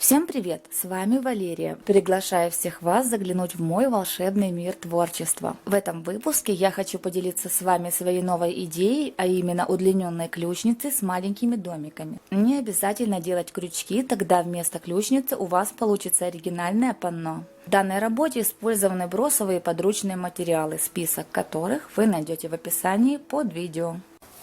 Всем привет! С вами Валерия. Приглашаю всех вас заглянуть в мой волшебный мир творчества. В этом выпуске я хочу поделиться с вами своей новой идеей, а именно удлиненной ключницей с маленькими домиками. Не обязательно делать крючки, тогда вместо ключницы у вас получится оригинальное панно. В данной работе использованы бросовые подручные материалы, список которых вы найдете в описании под видео.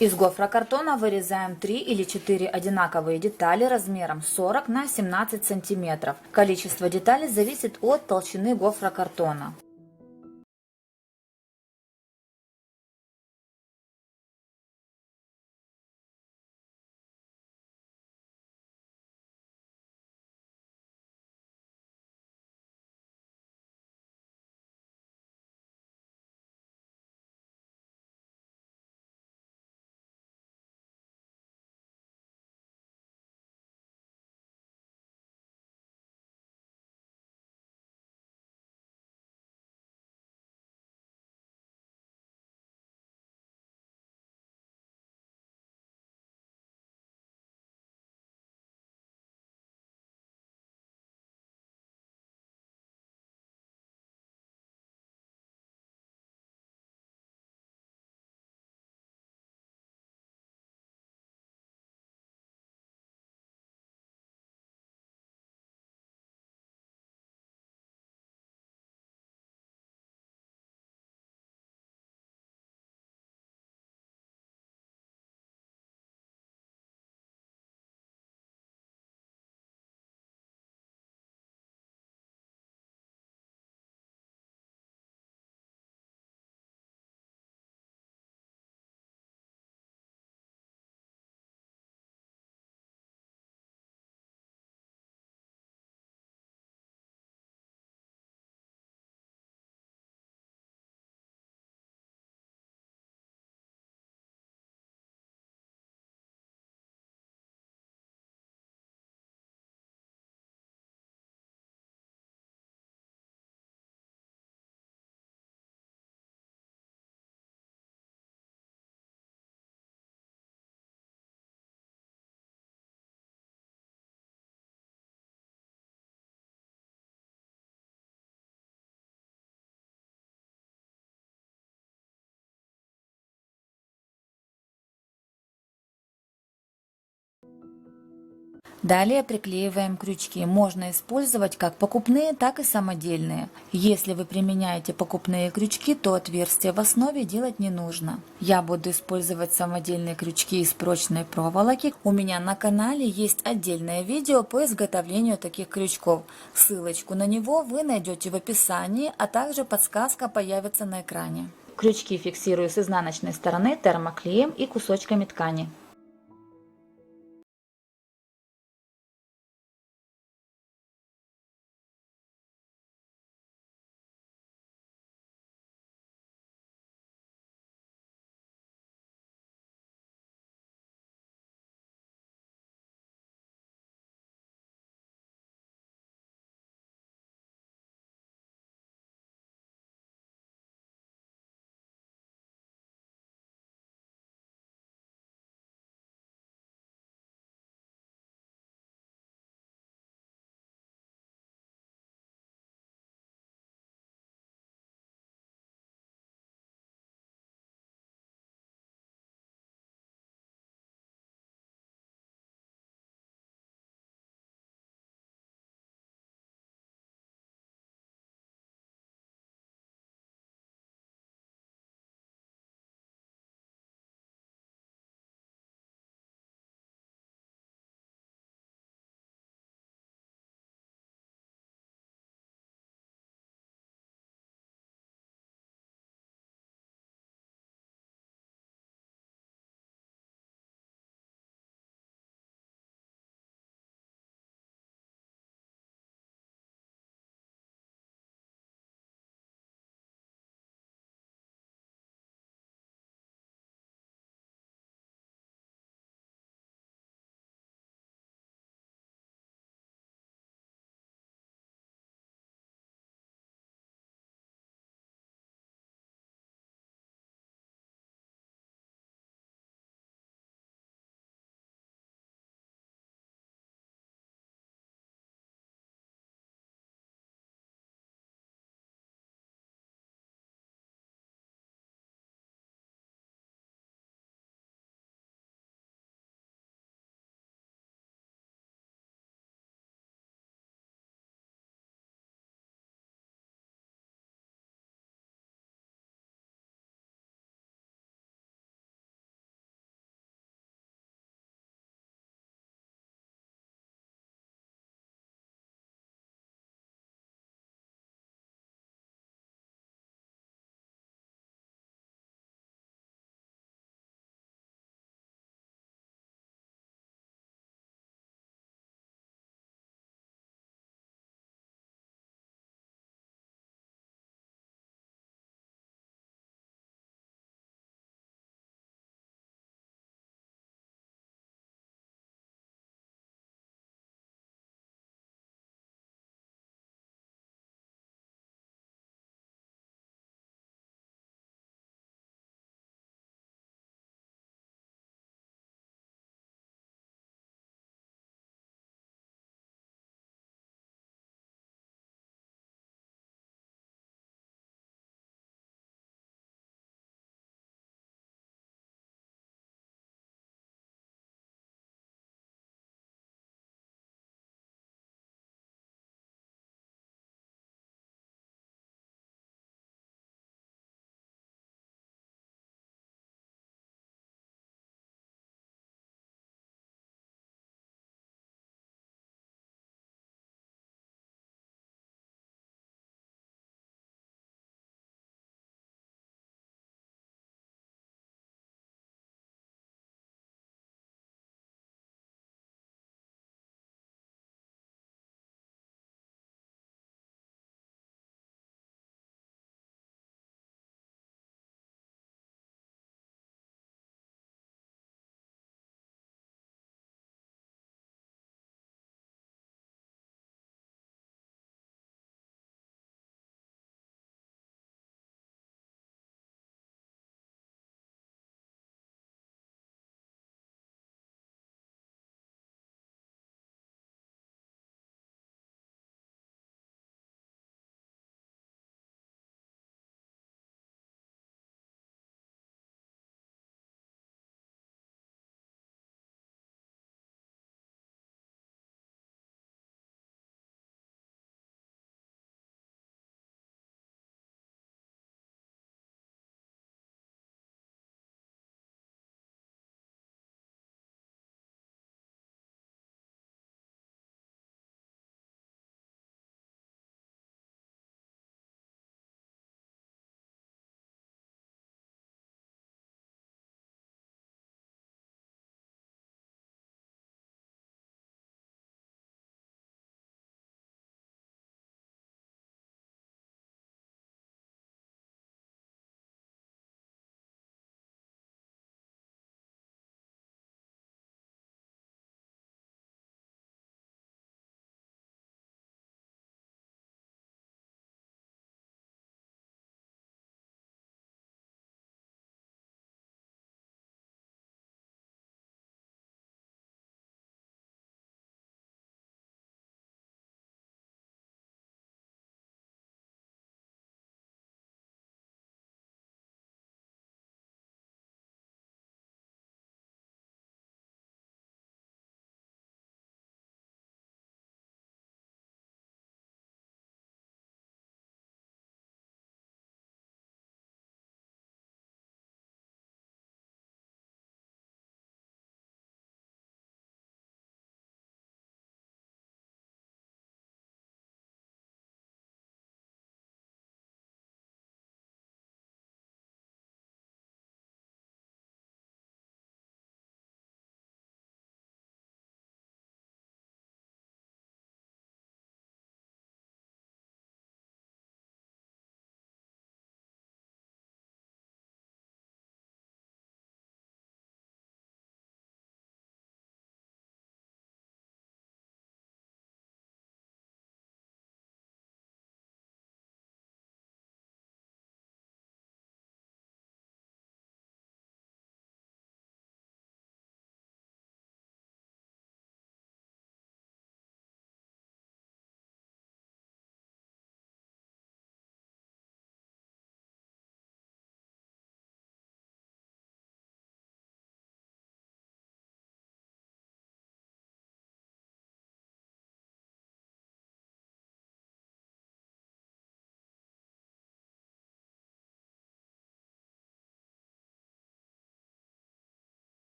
Из гофрокартона вырезаем 3 или 4 одинаковые детали размером 40 на 17 сантиметров. Количество деталей зависит от толщины гофрокартона. Далее приклеиваем крючки. Можно использовать как покупные, так и самодельные. Если вы применяете покупные крючки, то отверстия в основе делать не нужно. Я буду использовать самодельные крючки из прочной проволоки. У меня на канале есть отдельное видео по изготовлению таких крючков. Ссылочку на него вы найдете в описании, а также подсказка появится на экране. Крючки фиксирую с изнаночной стороны термоклеем и кусочками ткани.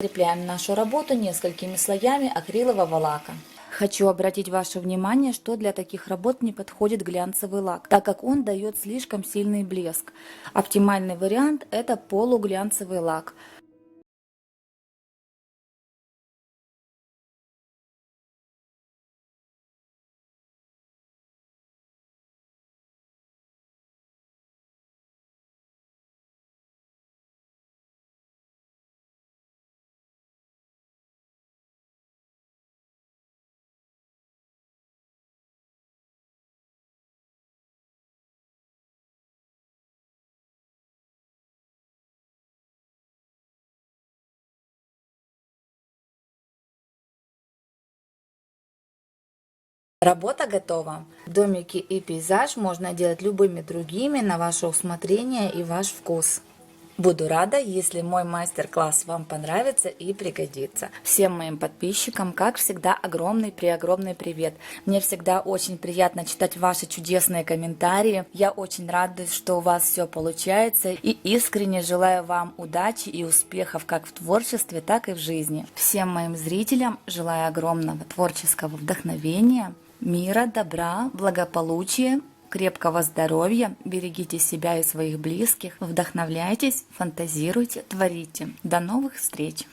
Закрепляем нашу работу несколькими слоями акрилового лака. Хочу обратить ваше внимание, что для таких работ не подходит глянцевый лак, так как он дает слишком сильный блеск. Оптимальный вариант – это полуглянцевый лак. Работа готова. Домики и пейзаж можно делать любыми другими на ваше усмотрение и ваш вкус. Буду рада, если мой мастер-класс вам понравится и пригодится. Всем моим подписчикам, как всегда, огромный привет. Мне всегда очень приятно читать ваши чудесные комментарии. Я очень радуюсь, что у вас все получается, и искренне желаю вам удачи и успехов как в творчестве, так и в жизни. Всем моим зрителям желаю огромного творческого вдохновения, мира, добра, благополучия, крепкого здоровья, берегите себя и своих близких, вдохновляйтесь, фантазируйте, творите. До новых встреч!